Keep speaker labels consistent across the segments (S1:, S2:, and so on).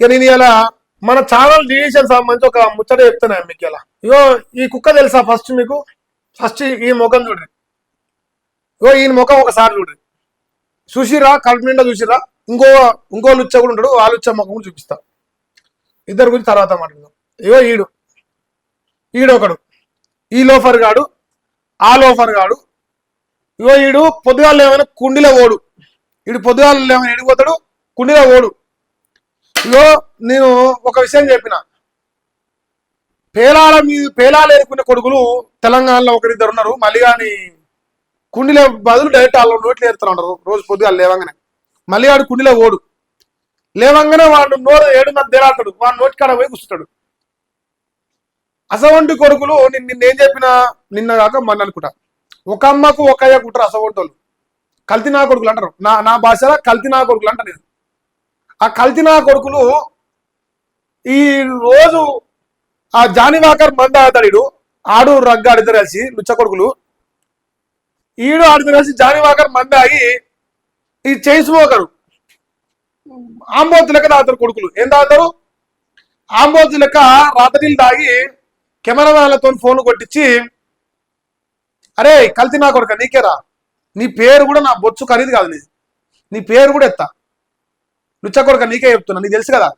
S1: ఇక నేను ఇలా మన ఛానల్ డివిజన్ సంబంధించి ఒక ముచ్చట చెప్తున్నా మీకు ఇలా. ఇగో ఈ కుక్క తెలుసా? ఫస్ట్ ఈ ముఖం చూడండి. ఇగో ఈయన ముఖం ఒకసారి చూడండి. చూసిరా? కడుపు నిండా చూసిరా? ఇంకో లుచ్చ కూడా ఉంటాడు. ఆ లుచ్చ ముఖం కూడా చూపిస్తా. ఇద్దరు గురించి తర్వాత మాట్లాడదాం. ఇగో ఈడొకడు, ఈ లోఫర్ గాడు, ఆ లోఫర్ గాడు. ఇగో ఈడు పొద్దుగాలు ఏమైనా కుండిలో ఓడు. పొద్దుగాలు ఏమైనా ఎడిపోతాడు, కుండిలో ఓడు. ఇగో నేను ఒక విషయం చెప్పిన, పేలాలు ఏరుకునే కొడుకులు తెలంగాణలో ఒకరిద్దరు ఉన్నారు. మళ్ళీ కానీ కుండిలో బదులు డైరెక్ట్ వాళ్ళు నోట్లు ఏరుతూ ఉంటారు. రోజు పొద్దుగాలు లేవంగానే మళ్ళీ వాడు కుండిలో ఓడు. లేవంగానే వాడు నోరు 7:30 దేలాడతాడు. వాడు నోటి కాడ పోయి కూర్చుంటాడు. అసవంటి కొడుకులు నిన్నేం చెప్పినా నిన్న కాక మొన్న అనుకుంటా, ఒక అమ్మకు ఒక అయ్య కుట్టారు అసవంటోళ్ళు. కల్తీ నా కొడుకులు అంటారు. నా భాషలో కల్తీ నా కొడుకులు అంటారు. నేను ఆ కల్తీ నా కొడుకులు ఈ రోజు ఆ జానివాకర్ మంద ఆడతాడు. ఆడు రగ్గ ఆడిద్దరు కలిసి లుచ్చ కొడుకులు. ఈడు ఆడిద్దరు కలిసి జానివాకర్ మంద ఆగి ఈ చేయిపోకరు ఆంబోతు లెక్క తాగుతారు కొడుకులు. ఏం తాగుతారు? ఆంబోతు లెక్క రాత్రిలు తాగి కెమెరాలతో ఫోన్ కొట్టించి, అరే కల్తీ నా కొడుక నీకేరా, నీ పేరు కూడా నా బొచ్చు ఖరీదు కాదు, నీ పేరు కూడా ఎత్తా, లుచ్చ కొడుక నీకే చెప్తున్నా, నీకు తెలుసు కదా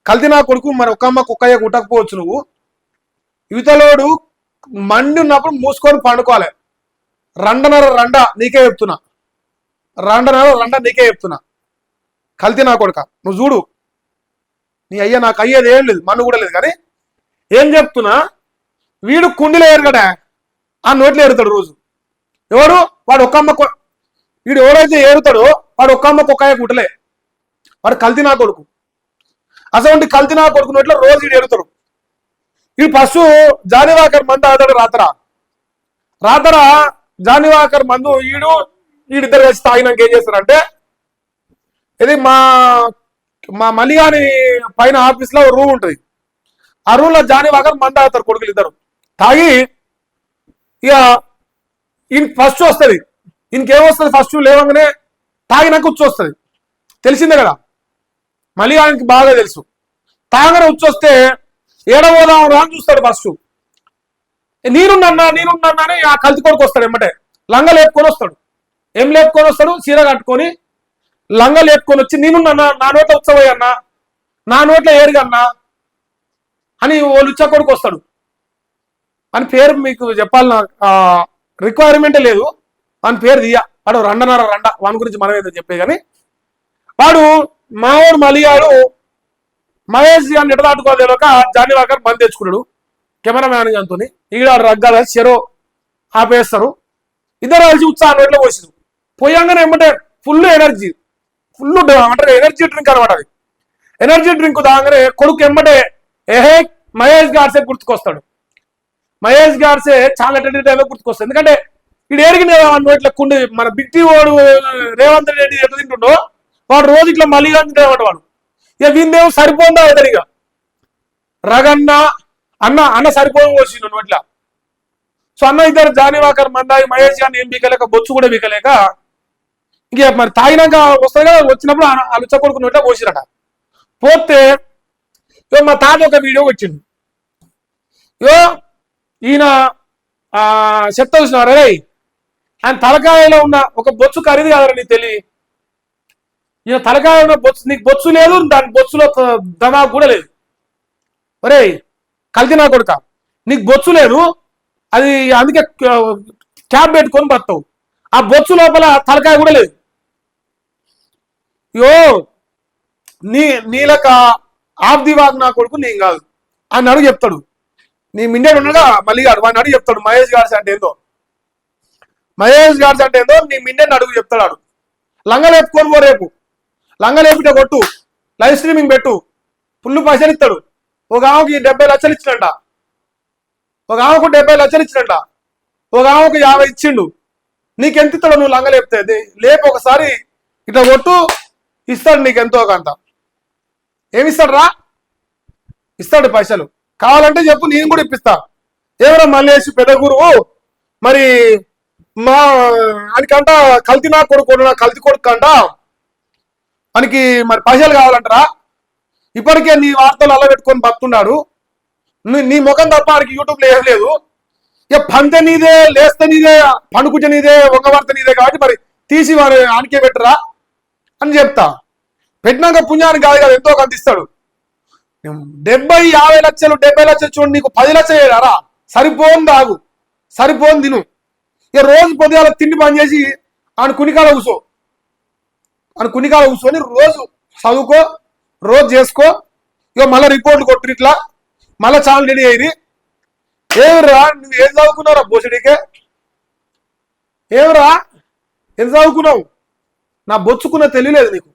S1: కల్తీ నా కొడుకు. మరి ఒక అమ్మ కుక్కయ్య కుట్టకపోవచ్చు. నువ్వు యువతలోడు మండి ఉన్నప్పుడు మూసుకొని పండుకోవాలి. రండ నీకే చెప్తున్నా, రండ నీకే చెప్తున్నా. కల్తీ నా కొడుక నువ్వు చూడు. నీ అయ్యా నాకు అయ్యేది ఏం లేదు, మన్ను కూడా లేదు. కానీ ఏం చెప్తున్నా, వీడు కుండిలో ఏరుగడా ఆ నోట్లో ఏరుతాడు రోజు. ఎవడు? వాడు ఒక్క అమ్మ. వీడు ఎవడైతే ఏరుతాడో వాడు ఒక్క అమ్మ కుక్కయ్య కుట్టలే. వాడు కల్తీ నా కొడుకు. అసలు కల్తీ నా కొడుకు నోట్లో రోజు వీడు ఏరుతాడు. వీడు ఫస్ట్ జానివాకర్ మందు ఆడతాడు. రాతరా జానివాకర్ మందు వీడిద్దరు కలిసి తాగినాక ఏం చేస్తారంటే, ఇది మా మలిగాని పైన ఆఫీస్ లో రూమ్ ఉంటుంది. ఆ రూమ్ లో జానివాకర్ మందు ఆడతారు కొడుకులు ఇద్దరు. తాగి ఇక ఈయన ఫస్ట్ వస్తుంది. ఈయనకేమొస్తుంది? ఫస్ట్ లేవగానే తాగినాక ఉచ్చి వస్తుంది. తెలిసిందే కదా, మళ్ళీ ఆయనకి బాగా తెలుసు. తాగనే ఉచ్చొస్తే ఏడవోదాం అని చూస్తాడు. ఫస్ట్ నేనున్నా అని ఆ కల్తీ కొడుకు వస్తాడు. ఎమ్మటే లంగ లేపుకొని వస్తాడు. ఏం లేపుకొని వస్తాడు? చీర కట్టుకొని లంగ లేపుకొని వచ్చి, నేనున్నా, నా నోట్లో ఉత్సవయ్యన్నా, నా నోట్లో ఏరుగన్నా అని ఓ లుచ్చ కొడుకు వస్తాడు. అని పేరు మీకు చెప్పాలన్న రిక్వైర్మెంటే లేదు. వాని పేరు దియ్య. వాడు రండ వాని గురించి మనం ఏదో చెప్పే. కానీ వాడు మావాడు మలియాడు మహేష్ గారిని ఎడదాటుకోలేక జానివాకర్ బంద్ తెచ్చుకున్నాడు కెమెరామ్యాన్ గారితో. ఈడాడు రగ్గాల చెరో ఆపేస్తారు. ఇద్దరు కలిసి ఉత్సాహం నోట్లో పోసింది. పోయంగానే ఏమంటే ఫుల్ ఎనర్జీ అంటే ఎనర్జీ డ్రింక్ అనమాట. అది ఎనర్జీ డ్రింక్ తాగగానే కొడుకు ఎమ్మటే మహేష్ గాడ్సే గుర్తుకొస్తాడు. మహేష్ గాడ్సే చాలా టైంలో గుర్తుకొస్తాడు. ఎందుకంటే వీడు ఏరిగిన నోట్ల కుండి మన బిట్టి వాడు రేవంత్ రెడ్డి ఎట్లా తింటుండో వాడు రోజు ఇట్లా మళ్ళీ తింటాడు వాడు. ఇక వీందేమో సరిపోందా ఇతనిగా రగన్న అన్న సరిపోయి వచ్చిండు నోట్లా. సో అన్న ఇద్దరు జానివాకర్ మందాయి మహేష్ గారిని ఏం బీకలేక బొచ్చు కూడా బీకలేక ఇంక మరి తాగినాక వస్తాయి కదా, వచ్చినప్పుడు ఆ లుచ్చ కొడుకు నోట్లా పోసిరట. పోతే మా తాత ఒక వీడియో వచ్చిండు. ఈయన చెప్తా చూసినారు, రే ఆయన తలకాయలో ఉన్న ఒక బొచ్చు ఖరీదు కాదరా నీకు తెలియ. ఈయన తలకాయ ఉన్న బొచ్చు, నీకు బొచ్చు లేదు, దాని బొచ్చులో దమా కూడా లేదు. ఒరే కల్తీ నా కొడుక, నీకు బొచ్చు లేదు, అది అందుకే క్యాప్ పెట్టుకొని బతావు. ఆ బొచ్చు లోపల తలకాయ కూడా లేదు. నీలక ఆఫ్ ది వాక్ నా కొడుకు నేను కాదు అని అడుగు చెప్తాడు. నీ మిండేడు ఉన్నాడుగా మళ్ళీ వాడిని అడుగు చెప్తాడు మహేష్ గాడ్స్ అంటే ఏందో. నీ మిండేని అడుగు చెప్తాడు. లంగ లేపుకొని పో, రేపు లంగ లేపితే కొట్టు, లైవ్ స్ట్రీమింగ్ పెట్టు, ఫుల్ పైసలు ఇస్తాడు. ఒక ఆమెకి 70 లక్షలు ఇచ్చినంట, ఒక ఆమెకు 70 లక్షలు ఇచ్చినంట, ఒక ఆమెకు 50 ఇచ్చిండు. నీకెంత ఇస్తాడు నువ్వు లంగ లేపితే? లేపు ఒకసారి ఇట్లా కొట్టు, ఇస్తాడు నీకు ఎంతో కొంత. ఏమిస్తాడు రా? ఇస్తాడు పైసలు. కావాలంటే చెప్పు, నేను కూడా ఇప్పిస్తా. ఏమరా మల్లేసి పెద్ద గురువు మరి మా ఆయనకంట కల్తీ నా కొడుకు కల్తీ కొడుకు అంట మనకి మరి పైసలు కావాలంటారా? ఇప్పటికే నీ వార్తలు అల్ల పెట్టుకొని బతున్నాడు. నీ ముఖం తప్ప ఆడికి యూట్యూబ్ లో లేదు. ఇక పంతే నీదే, లేస్తే నీదే, పండుకుంటే నీదే, ఒక వార్త నీదే కాబట్టి మరి తీసి వారు ఆనికే పెట్టరా అని చెప్తా. పెట్టినాక పుణ్యానికి కాదు కదా, ఎంతో కంతిస్తాడు. 50 లక్షలు 70 లక్షలు చూడు, నీకు 10 లక్షలు చేయడారా? సరిపోని తాగు, సరిపోని తిను. ఇక రోజు పొద్దుగాల తిండి పని చేసి ఆయన కునికాల కూర్చొని రోజు చదువుకో, రోజు చేసుకో. ఇక మళ్ళీ రిపోర్ట్లు కొట్టు, ఇట్లా మళ్ళీ ఛానల్ రెడీ అయ్యి. ఏమిరా నువ్వు ఏం చదువుకున్నావురా బోసుడికే? ఏమిరా ఎంత చదువుకున్నావు? నా బొచ్చుకున్న తెలియలేదు నీకు.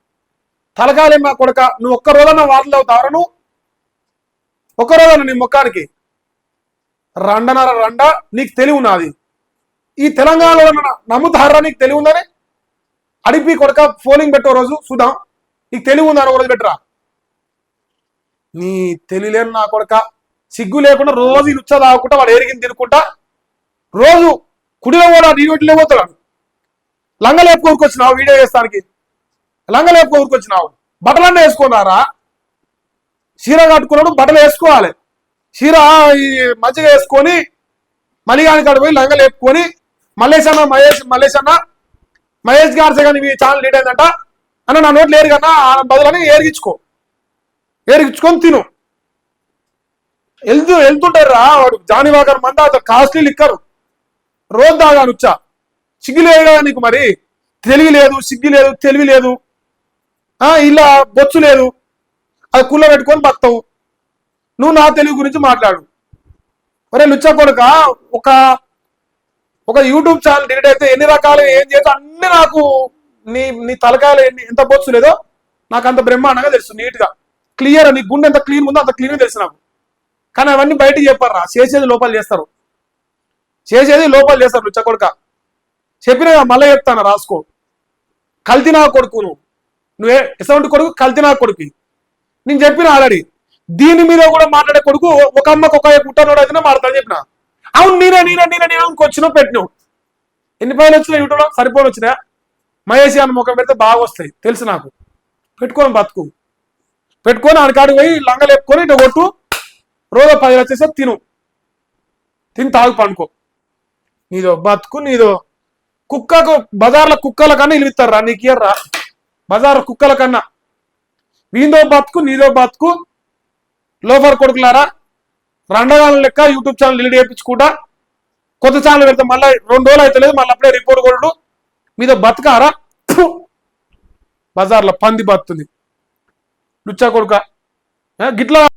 S1: తలకాలేం నా కొడక, నువ్వు ఒక్క రోజన్నా వార్తలు అవుతావరా? నువ్వు ఒక్క రోజన్నా నీ ముఖానికి రండ నీకు తెలివి ఉన్నది. ఈ తెలంగాణలో నమ్ముతారా నీకు తెలివి ఉందని? అడిపి కొడక ఫోనింగ్ పెట్టే రోజు చూద్దాం, నీకు తెలివి ఉందని ఒక రోజు పెట్టరా. నీ తెలియలేను నా కొడక, సిగ్గు లేకుండా రోజు రుచ్చ తాగుకుంటా వాడు ఎరిగింది తినుకుంటా రోజు కుడిలో కూడా నీటిలో పోతాడు. లంగలేపు ఊరుకొచ్చినావు వీడియో చేస్తానికి, లంగలేపు ఊరుకొచ్చినావు. బట్టలన్నీ వేసుకున్నారా? చీర కట్టుకున్నాడు, బట్టలు వేసుకోవాలి. చీర ఈ మజ్జిగ వేసుకొని మలిగాని కాడ పోయి లంగ లేపుకొని మహేష్ గారి కానీ మీ ఛానల్ లీడ్ అయిందంట అన్న, నా నోట్లు ఏరు కన్నా బదులని ఏరిగించుకొని తిను. వెళ్తుంటారు రా వాడు జానివాకర్ మంద, అతను కాస్ట్లీ లిక్కరు రోజు తాగానుచ్చా. సిగ్గు లేదు కదా నీకు? మరి తెలివి లేదు, సిగ్గు లేదు, తెలివి లేదు, ఇలా బొచ్చు లేదు, అది కుళ్ళ పెట్టుకొని బతావు. నువ్వు నా తెలుగు గురించి మాట్లాడు. ఒరే లుచ్చ కొడుక, ఒక యూట్యూబ్ ఛానల్ డిలీట్ అయితే ఎన్ని రకాలు ఏం చేస్తా అన్ని నాకు నీ తలకాయలు ఎంత బొచ్చు లేదో నాకు అంత బ్రహ్మాండంగా తెలుసు. నీట్గా క్లియర్, నీ గుండె ఎంత క్లీన్ ఉందో అంత క్లీన్గా తెలుసు నాకు. కానీ అవన్నీ బయటకు చెప్పారా? చేసేది లోపల చేస్తారు, లుచ్చ కొడుక. చెప్పినా మళ్ళీ చెప్తాను, రాసుకో. కల్తీనా కొడుకు నువ్వే ఎసవంటి కొడుకు, కల్తీనా కొడుకు. నేను చెప్పిన ఆల్రెడీ. దీని మీద కూడా మాట్లాడే కొడుకు ఒక అమ్మకు ఒక పుట్టనోడు అయితేనే మాట్లాడని చెప్పిన. అవును నేనే వచ్చినావు పెట్టినావు. ఎన్ని పైలు వచ్చినాయి యూట్యూబ్లో? సరిపోని వచ్చినాయా? మహేష్ అని ముఖం పెడితే బాగా వస్తాయి తెలుసు నాకు. పెట్టుకొని బతుకు, పెట్టుకొని ఆడికాడికి పోయి లంగలేపుకొని ఇటు కొట్టు, రోజు 10 లక్షలు తిని తాగు పండుకో. నీదో బతుకు, నీదో. కుక్కకు బజార్ల కుక్కల కన్నా ఇలువిస్తారా? నీకు ఇయ్యర్రా బజార్ కుక్కల కన్నా. వీందో బతుకు, నీదో బతుకు. లోఫర్ కొడుకులారా, రండగాల లెక్క యూట్యూబ్ ఛానల్ లీడ్ చేయించుకుంటా కొత్త ఛానల్ పెడితే మళ్ళీ 2 రోజులు అయితే లేదు, మళ్ళీ అప్పుడే రిపోర్ట్ కొడు. మీద బతకారా? బజార్లో పంది బతుంది లుచ్చా కొడుక గిట్లా.